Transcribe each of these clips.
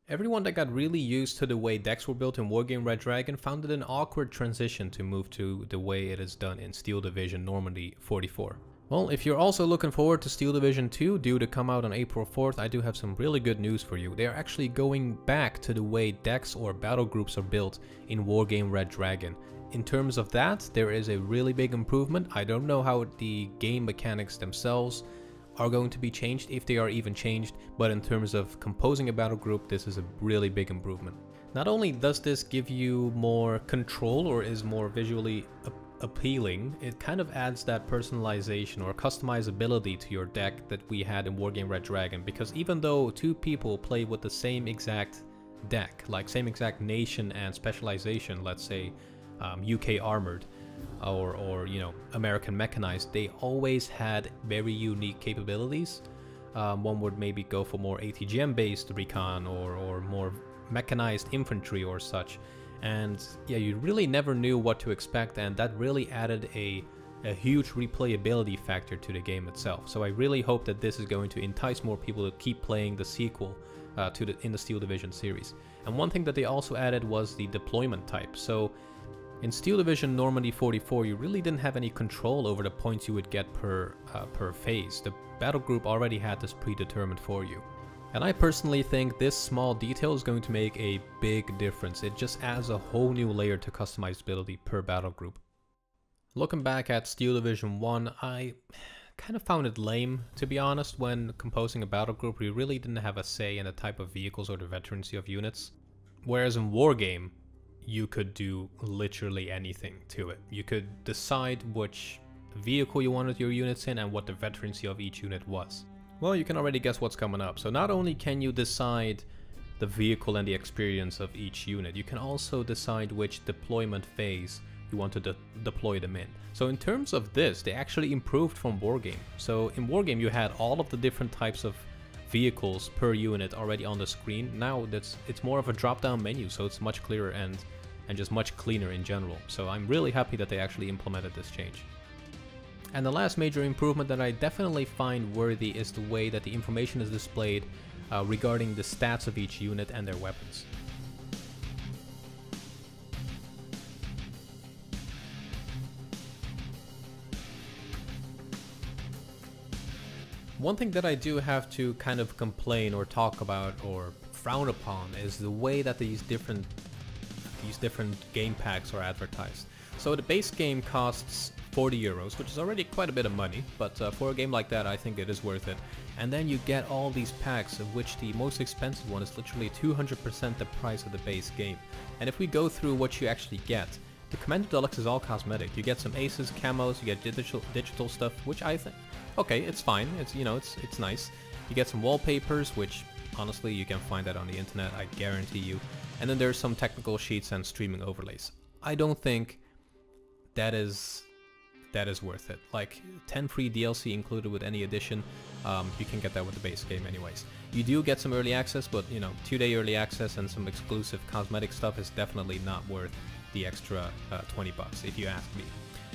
Everyone that got really used to the way decks were built in Wargame Red Dragon found it an awkward transition to move to the way it is done in Steel Division Normandy 44. Well, if you're also looking forward to Steel Division 2 due to come out on April 4th, I do have some really good news for you. They are actually going back to the way decks or battle groups are built in Wargame Red Dragon. In terms of that, there is a really big improvement. I don't know how the game mechanics themselves are going to be changed, if they are even changed, but in terms of composing a battle group, this is a really big improvement. Not only does this give you more control or is more visually appealing, it kind of adds that personalization or customizability to your deck that we had in Wargame Red Dragon, because even though two people play with the same exact deck, like same exact nation and specialization, let's say UK Armored, or you know, American Mechanized, they always had very unique capabilities. One would maybe go for more ATGM based recon or more mechanized infantry or such, and yeah, you really never knew what to expect, and that really added a huge replayability factor to the game itself. So I really hope that this is going to entice more people to keep playing the sequel in the Steel Division series. And one thing that they also added was the deployment type. So in Steel Division Normandy 44, you really didn't have any control over the points you would get per phase. The battle group already had this predetermined for you. And I personally think this small detail is going to make a big difference. It just adds a whole new layer to customizability per battle group. Looking back at Steel Division 1, I kind of found it lame, to be honest. When composing a battle group, you really didn't have a say in the type of vehicles or the veterancy of units. Whereas in Wargame, you could do literally anything to it. You could decide which vehicle you wanted your units in and what the veterancy of each unit was. Well, you can already guess what's coming up. So not only can you decide the vehicle and the experience of each unit, you can also decide which deployment phase you want to deploy them in. So in terms of this, they actually improved from Wargame. So in Wargame you had all of the different types of vehicles per unit already on the screen. Now it's more of a drop-down menu, so it's much clearer and just much cleaner in general. So I'm really happy that they actually implemented this change. And the last major improvement that I definitely find worthy is the way that the information is displayed regarding the stats of each unit and their weapons. One thing that I do have to kind of complain or talk about or frown upon is the way that these different game packs are advertised. So the base game costs 40 euros, which is already quite a bit of money, but for a game like that I think it is worth it. And then you get all these packs, of which the most expensive one is literally 200% the price of the base game. And if we go through what you actually get, the Commander Deluxe is all cosmetic. You get some aces, camos, you get digital stuff, which I think, okay, it's fine. It's, you know, it's nice. You get some wallpapers, which honestly you can find that on the internet, I guarantee you. And then there's some technical sheets and streaming overlays. I don't think that is worth it. Like 10 free DLC included with any edition, you can get that with the base game anyways. You do get some early access, but you know, 2-day early access and some exclusive cosmetic stuff is definitely not worth the extra 20 bucks if you ask me.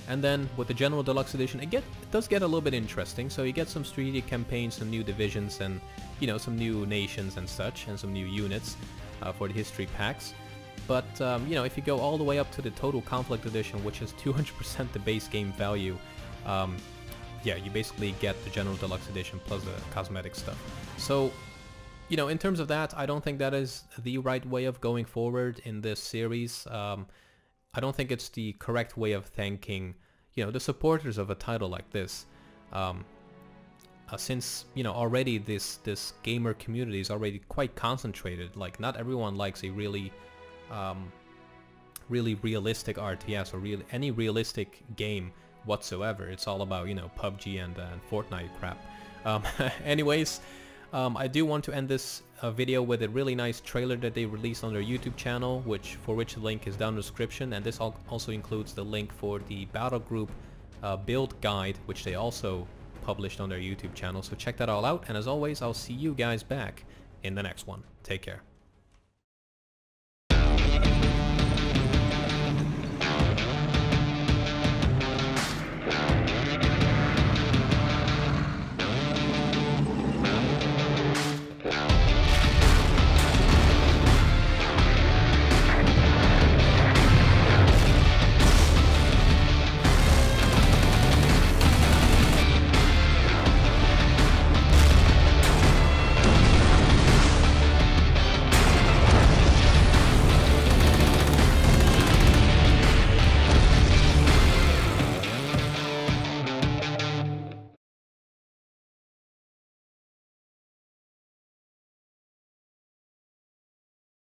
And then with the General Deluxe Edition, it does get a little bit interesting. So you get some strategic campaigns, some new divisions, and you know, some new nations and such, and some new units for the history packs. But you know, if you go all the way up to the Total Conflict Edition, which is 200% the base game value, yeah, you basically get the General Deluxe Edition plus the cosmetic stuff. So, you know, in terms of that, I don't think that is the right way of going forward in this series. I don't think it's the correct way of thanking, you know, the supporters of a title like this. Since, you know, already this gamer community is already quite concentrated. Like, not everyone likes a really realistic RTS or any realistic game whatsoever. It's all about, you know, PUBG and Fortnite crap. Anyways, I do want to end this video with a really nice trailer that they released on their YouTube channel, for which the link is down in the description, and this also includes the link for the battle group build guide, which they also published on their YouTube channel. So check that all out, and as always, I'll see you guys back in the next one. Take care.